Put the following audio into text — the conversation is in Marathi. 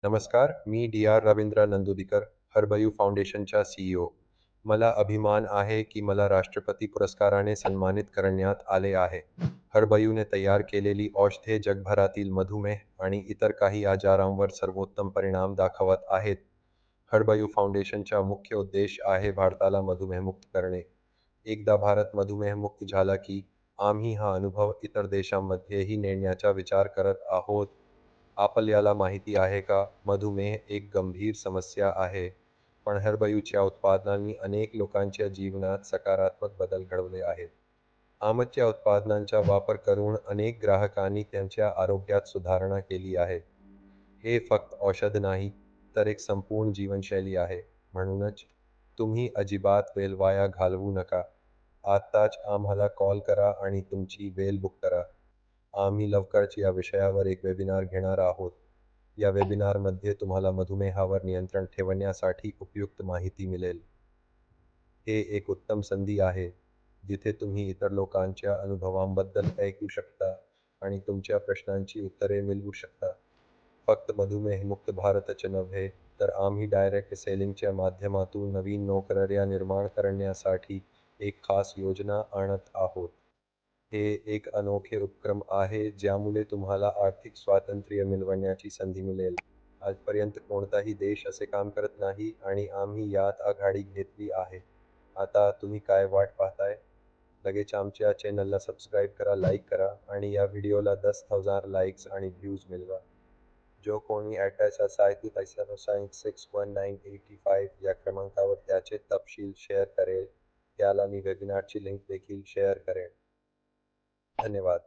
नमस्कार, मी डी.आर. रवींद्र नंदुरकर, हरबयू फाउंडेशनचा सी.ई.ओ. मला अभिमान आहे की मला राष्ट्रपती पुरस्काराने सन्मानित करण्यात आले आहे. हरबयूने तयार केलेली औषधे जगभरातील मधुमेह आणि इतर काही आजारांवर सर्वोत्तम परिणाम दाखवत आहेत. हरबयू फाउंडेशनचा मुख्य उद्देश आहे भारताला मधुमेहमुक्त करणे. एकदा भारत मधुमेहमुक्त झाला की आम्ही हा अनुभव इतर देशांमध्येही नेण्याचा विचार करत आहोत. आपल्याला माहिती आहे का, मधुमेह एक गंभीर समस्या आहे, पण हर्बयूच्या उत्पादनांनी अनेक लोकांच्या जीवनात सकारात्मक बदल घडवले आहेत. आमच्या उत्पादनांचा वापर करून अनेक ग्राहकांनी त्यांच्या आरोग्यात सुधारणा केली आहे. हे फक्त औषध नाही, तर एक संपूर्ण जीवनशैली आहे. म्हणूनच तुम्ही अजिबात वेळ वाया घालवू नका. आत्ताच आम्हाला कॉल करा आणि तुमची वेळ बुक करा. आम्ही लवकरच या विषयावर एक वेबिनार घेणार आहोत. या वेबिनारमध्ये तुम्हाला मधुमेहावर नियंत्रण ठेवण्यासाठी उपयुक्त माहिती मिळेल. हे एक उत्तम संधी आहे, जिथे तुम्ही इतर लोकांच्या अनुभवांबद्दल ऐकू शकता आणि तुमच्या प्रश्नांची उत्तरे मिळवू शकता. फक्त मधुमेहमुक्त भारतच नव्हे, तर आम्ही डायरेक्ट सेलिंगच्या माध्यमातून नवीन नोकऱ्या निर्माण करण्यासाठी एक खास योजना आणत आहोत. हे एक अनोखे उपक्रम आहे, ज्यामुळे तुम्हाला आर्थिक स्वातंत्र्य मिळवण्याची संधी मिळेल. आजपर्यंत कोणताही देश असे काम करत नाही आणि आम्ही यात आघाडी घेतली आहे. आता तुम्ही काय वाट पाहताय? लगेच आमच्या चॅनलला सबस्क्राईब करा, लाईक करा आणि या व्हिडिओला 10,000 लाईक्स आणि व्ह्यूज मिळवा. जो कोणी ॲड्रेस सायकल पैसा 61985 या क्रमांकावर त्याचे तपशील शेअर करेल, त्याला मी वेबिनारची लिंक देखील शेअर करेन. धन्यवाद.